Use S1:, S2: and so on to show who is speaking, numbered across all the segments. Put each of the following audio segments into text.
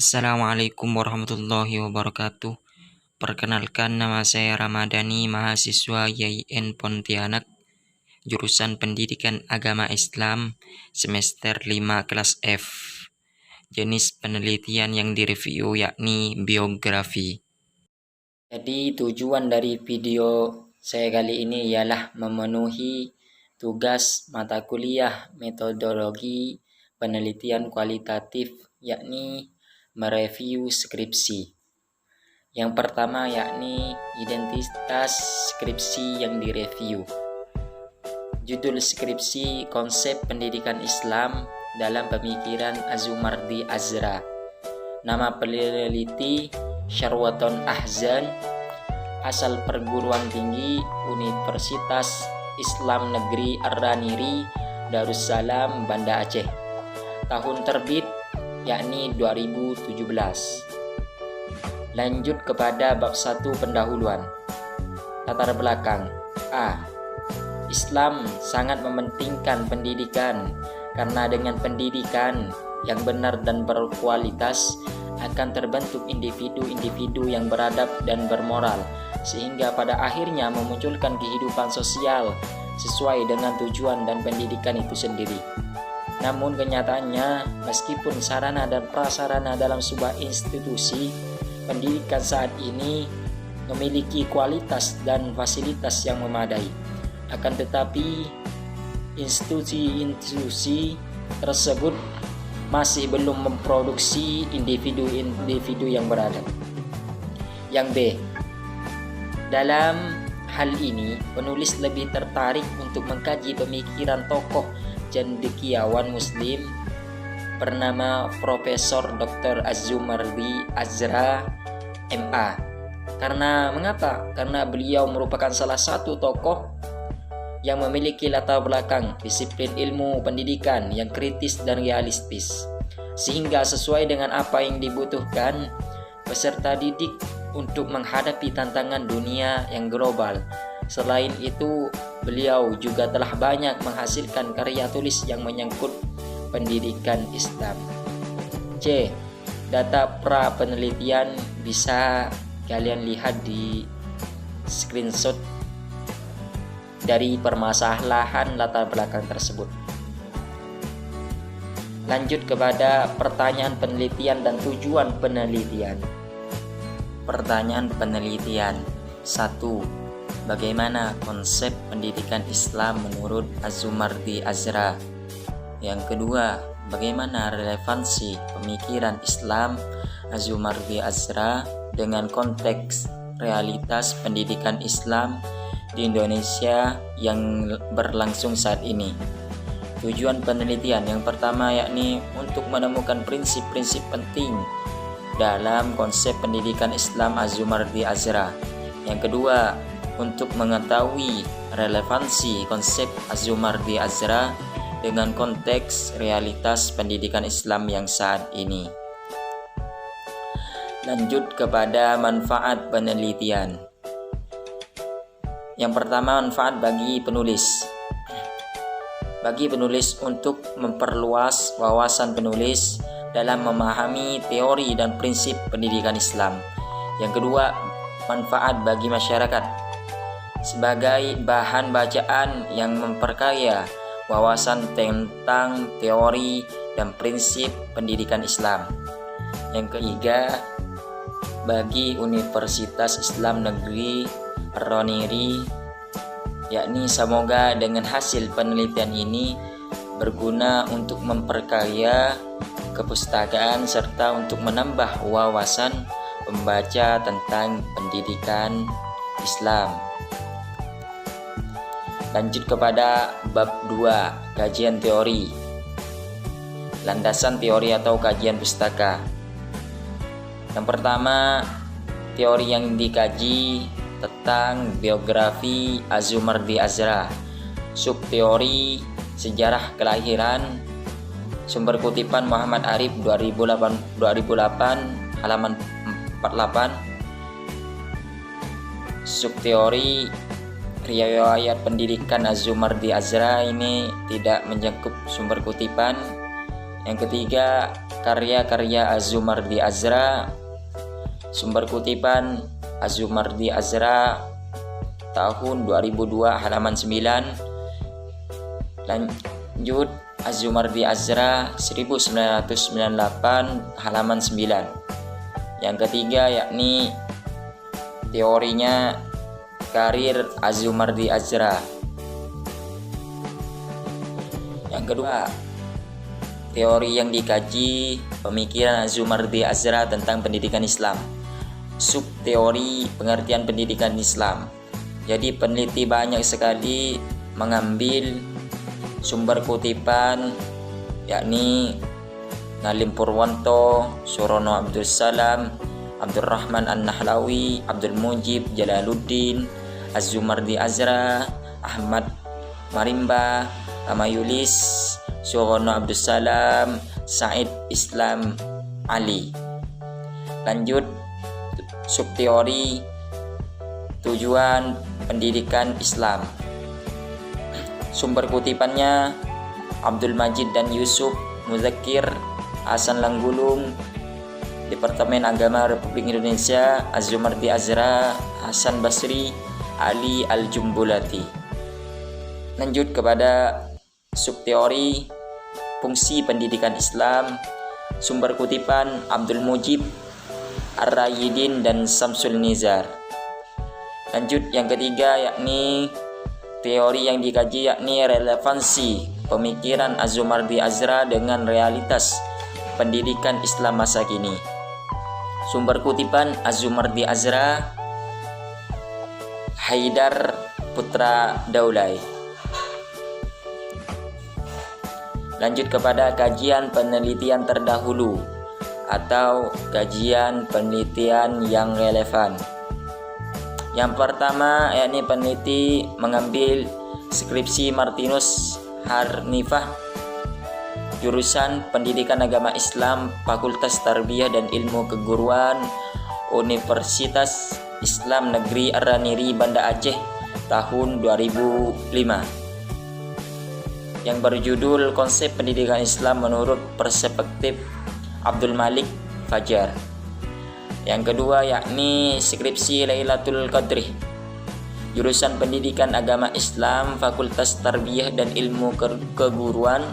S1: Assalamualaikum warahmatullahi wabarakatuh. Perkenalkan, nama saya Ramadhani, mahasiswa YIN Pontianak, jurusan Pendidikan Agama Islam, semester 5 kelas F. Jenis penelitian yang direview yakni biografi. Jadi tujuan dari video saya kali ini ialah memenuhi tugas mata kuliah metodologi penelitian kualitatif, yakni mereview skripsi. Yang pertama yakni identitas skripsi yang direview. Judul skripsi konsep pendidikan Islam dalam pemikiran Azumardi Azra. Nama peneliti Syarwaton Ahzan, asal perguruan tinggi Universitas Islam Negeri Ar-Raniri, Darussalam, Banda Aceh. Tahun terbit yakni 2017. Lanjut kepada bab 1 pendahuluan. Latar belakang. A. Islam sangat mementingkan pendidikan karena dengan pendidikan yang benar dan berkualitas akan terbentuk individu-individu yang beradab dan bermoral, sehingga pada akhirnya memunculkan kehidupan sosial sesuai dengan tujuan dan pendidikan itu sendiri. Namun kenyataannya, meskipun sarana dan prasarana dalam sebuah institusi pendidikan saat ini memiliki kualitas dan fasilitas yang memadai, akan tetapi institusi-institusi tersebut masih belum memproduksi individu-individu yang beradab. Yang B. Dalam hal ini, penulis lebih tertarik untuk mengkaji pemikiran tokoh cendekiawan Muslim bernama Profesor Dr. Azumardi Azra, MA. Mengapa? Karena beliau merupakan salah satu tokoh yang memiliki latar belakang disiplin ilmu pendidikan yang kritis dan realistis, sehingga sesuai dengan apa yang dibutuhkan peserta didik untuk menghadapi tantangan dunia yang global. Selain itu, beliau juga telah banyak menghasilkan karya tulis yang menyangkut pendidikan Islam. C. Data pra penelitian bisa kalian lihat di screenshot dari permasalahan latar belakang tersebut. Lanjut kepada pertanyaan penelitian dan tujuan penelitian. Pertanyaan penelitian. 1. Bagaimana konsep pendidikan Islam menurut Azumardi Azra? Yang kedua, bagaimana relevansi pemikiran Islam Azumardi Azra dengan konteks realitas pendidikan Islam di Indonesia yang berlangsung saat ini? Tujuan penelitian yang pertama yakni untuk menemukan prinsip-prinsip penting dalam konsep pendidikan Islam Azumardi Azra. Yang kedua, untuk mengetahui relevansi konsep Azumardi Azra dengan konteks realitas pendidikan Islam yang saat ini. Lanjut kepada manfaat penelitian. Yang pertama, manfaat bagi penulis. Bagi penulis untuk memperluas wawasan penulis dalam memahami teori dan prinsip pendidikan Islam. Yang kedua, manfaat bagi masyarakat sebagai bahan bacaan yang memperkaya wawasan tentang teori dan prinsip pendidikan Islam. Yang ketiga, bagi Universitas Islam Negeri Ar-Raniri, yakni semoga dengan hasil penelitian ini berguna untuk memperkaya kepustakaan serta untuk menambah wawasan pembaca tentang pendidikan Islam. Lanjut kepada bab 2, kajian teori. Landasan teori atau kajian pustaka. Yang pertama, teori yang dikaji tentang biografi Azumardi Azra. Subteori sejarah kelahiran. Sumber kutipan Muhammad Arif 2008 halaman 48. Subteori riwayat pendidikan Azumardi Azra ini tidak mencakup sumber kutipan. Yang ketiga, karya-karya Az-Zumardi Azra. Sumber kutipan Az-Zumardi Azra tahun 2002 halaman 9. Lanjut Az-Zumardi Azra 1998 halaman 9. Yang ketiga yakni teorinya karir Az-Zumardi Azra. Yang kedua, teori yang dikaji pemikiran Az-Zumardi Azra tentang pendidikan Islam. Subteori pengertian pendidikan Islam. Jadi peneliti banyak sekali mengambil sumber kutipan yakni Nalim Purwanto, Surono Abdul Salam, Abdurrahman An-Nahlawi, Abdul Mujib Jalaluddin, Az-Zumardi Azra, Ahmad Marimba, Amayulis, Surono Abdul Salam, Said Islam Ali. Lanjut subteori tujuan pendidikan Islam. Sumber kutipannya Abdul Majid dan Yusuf Muzakir, Hasan Langgulung, Departemen Agama Republik Indonesia, Az-Zumardi Azra, Hasan Basri, Ali Al-Jumbulati. Lanjut kepada subteori fungsi pendidikan Islam. Sumber kutipan Abdul Mujib, Ar-Rayidin dan Samsul Nizar. Lanjut yang ketiga yakni teori yang dikaji yakni relevansi pemikiran Az-Zumardi Azra dengan realitas pendidikan Islam masa kini. Sumber kutipan Az-Zumardi Azra, Haidar Putra Daulay. Lanjut kepada kajian penelitian terdahulu atau kajian penelitian yang relevan. Yang pertama yakni peneliti mengambil skripsi Martinus Harnifah, jurusan Pendidikan Agama Islam, Fakultas Tarbiyah dan Ilmu Keguruan, Universitas Islam Negeri Ar-Raniri, Banda Aceh, tahun 2005, yang berjudul Konsep Pendidikan Islam Menurut Perspektif Abdul Malik Fajar. Yang kedua yakni skripsi Lailatul Qadri, jurusan Pendidikan Agama Islam, Fakultas Tarbiyah dan Ilmu Keguruan,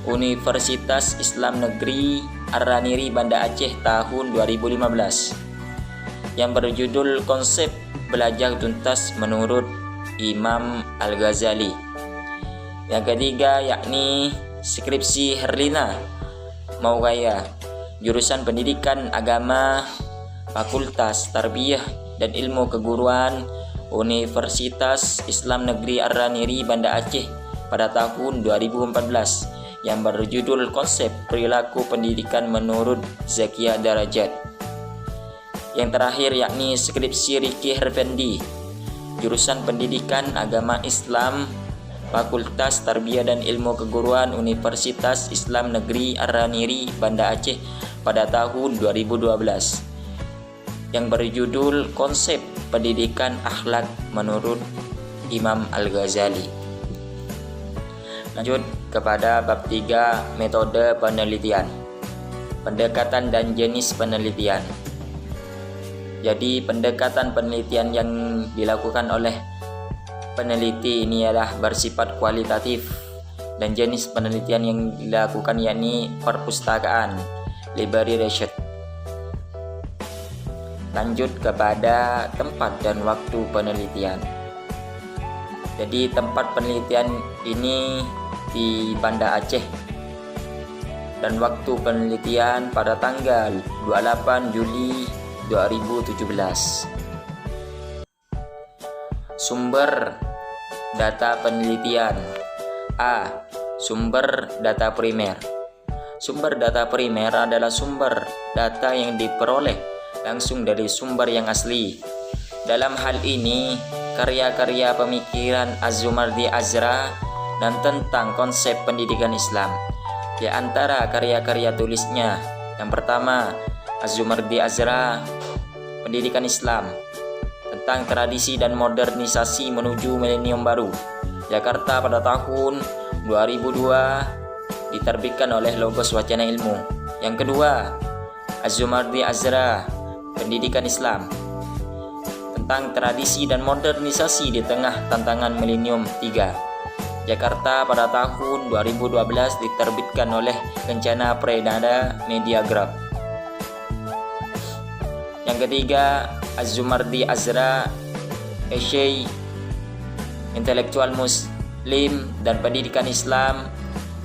S1: Universitas Islam Negeri Ar-Raniri, Banda Aceh, tahun 2015, yang berjudul Konsep Belajar Tuntas Menurut Imam Al-Ghazali. Yang ketiga yakni skripsi Herlina Maugaya, jurusan Pendidikan Agama, Fakultas Tarbiyah dan Ilmu Keguruan, Universitas Islam Negeri Ar-Raniri, Banda Aceh, pada tahun 2014, yang berjudul Konsep Perilaku Pendidikan Menurut Zakia Darajat. Yang terakhir yakni skripsi Riki Herfendi, jurusan Pendidikan Agama Islam, Fakultas Tarbiyah dan Ilmu Keguruan, Universitas Islam Negeri Ar-Raniri, Banda Aceh, pada tahun 2012, yang berjudul Konsep Pendidikan Akhlak Menurut Imam Al-Ghazali. Lanjut kepada bab 3, metode penelitian, pendekatan dan jenis penelitian. Jadi pendekatan penelitian yang dilakukan oleh peneliti ini adalah bersifat kualitatif, dan jenis penelitian yang dilakukan yakni perpustakaan, library research. Lanjut kepada tempat dan waktu penelitian. Jadi tempat penelitian ini di Banda Aceh, dan waktu penelitian pada tanggal 28 Juli 2017. Sumber data penelitian. A. Sumber data primer. Sumber data primer adalah sumber data yang diperoleh langsung dari sumber yang asli. Dalam hal ini, karya-karya pemikiran Az-Zumardi Azra dan tentang konsep pendidikan Islam. Di antara karya-karya tulisnya, yang pertama, Az-Zumardi Azra, Pendidikan Islam, tentang tradisi dan modernisasi menuju milenium baru, Jakarta pada tahun 2002, diterbitkan oleh Logos Wacana Ilmu. Yang kedua, Az-Zumardi Azra, Pendidikan Islam, tentang tradisi dan modernisasi di tengah tantangan Milenium 3. Jakarta pada tahun 2012, diterbitkan oleh Kencana Prenada Media Group. Yang ketiga, Az-Zumardi Azra, Essay Intelektual Muslim dan Pendidikan Islam,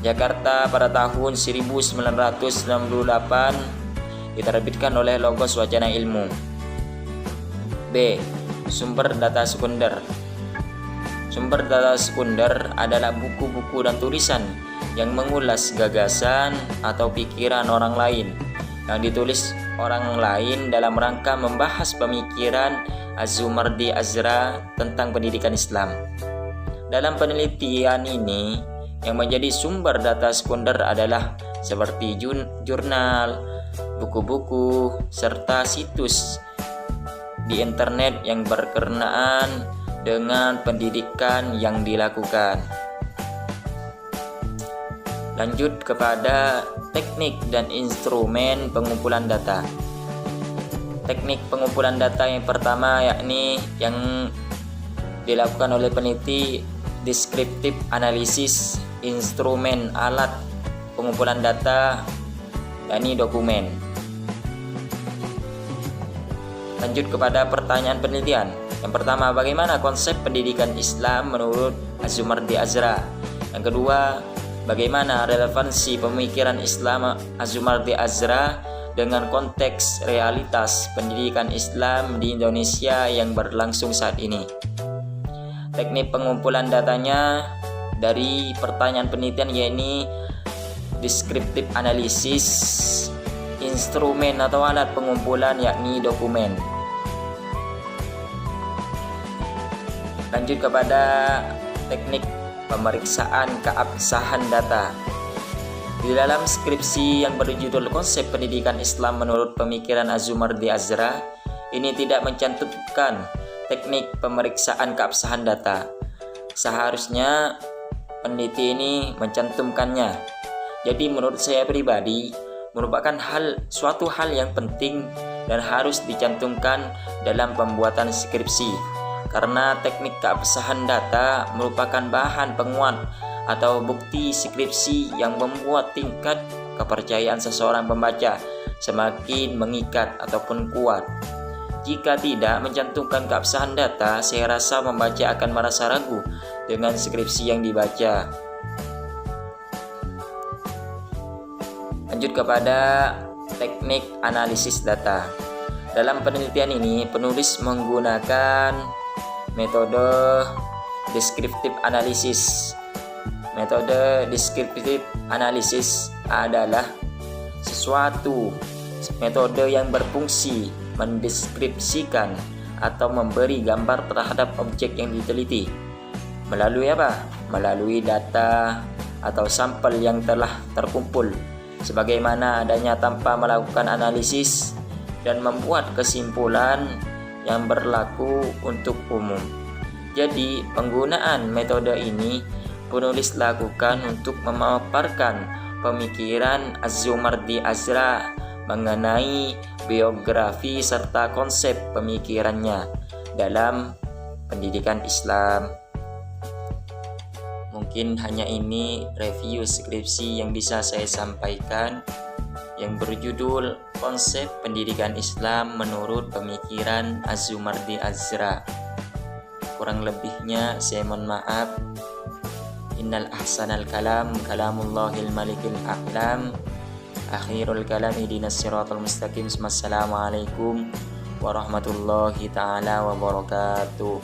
S1: Jakarta pada tahun 1998, diterbitkan oleh Logos Wacana Ilmu. B. Sumber data sekunder. Sumber data sekunder adalah buku-buku dan tulisan yang mengulas gagasan atau pikiran orang lain yang ditulis orang lain dalam rangka membahas pemikiran Az-Zumardi Azra tentang pendidikan Islam. Dalam penelitian ini, yang menjadi sumber data sekunder adalah seperti jurnal, buku-buku, serta situs di internet yang berkenaan dengan pendidikan yang dilakukan. Lanjut kepada teknik dan instrumen pengumpulan data. Teknik pengumpulan data yang pertama yakni yang dilakukan oleh peneliti, descriptive analysis, instrumen alat pengumpulan data yakni dokumen. Lanjut kepada pertanyaan penelitian. Yang pertama, bagaimana konsep pendidikan Islam menurut Az-Zumardi Azra? Yang kedua, bagaimana relevansi pemikiran Islam Az-Zumardi Azra dengan konteks realitas pendidikan Islam di Indonesia yang berlangsung saat ini? Teknik pengumpulan datanya dari pertanyaan penelitian yakni descriptive analysis, instrumen atau alat pengumpulan yakni dokumen. Lanjut kepada teknik pemeriksaan keabsahan data. Di dalam skripsi yang berjudul Konsep Pendidikan Islam menurut Pemikiran Az-Zumardi Azra, ini tidak mencantumkan teknik pemeriksaan keabsahan data. Seharusnya peneliti ini mencantumkannya. Jadi menurut saya pribadi merupakan suatu hal yang penting dan harus dicantumkan dalam pembuatan skripsi, karena teknik keabsahan data merupakan bahan penguat atau bukti skripsi yang membuat tingkat kepercayaan seseorang pembaca semakin mengikat ataupun kuat. Jika tidak mencantumkan keabsahan data, saya rasa pembaca akan merasa ragu dengan skripsi yang dibaca. Lanjut kepada teknik analisis data. Dalam penelitian ini, penulis menggunakan metode descriptive analysis. Metode descriptive analysis adalah sesuatu metode yang berfungsi mendeskripsikan atau memberi gambar terhadap objek yang diteliti. Melalui apa? Melalui data atau sampel yang telah terkumpul, sebagaimana adanya tanpa melakukan analisis dan membuat kesimpulan yang berlaku untuk umum. Jadi, penggunaan metode ini penulis lakukan untuk memaparkan pemikiran Az-Zumardi Azra mengenai biografi serta konsep pemikirannya dalam pendidikan Islam. Mungkin hanya ini review skripsi yang bisa saya sampaikan yang berjudul Konsep Pendidikan Islam menurut Pemikiran Az-Zumardi Azra. Kurang lebihnya saya mohon maaf. Innal ahsanal kalam kalamullahil malikil a'lam. Akhirul kalam ihdinas siratal mustaqim. Assalamualaikum warahmatullahi taala wabarakatuh.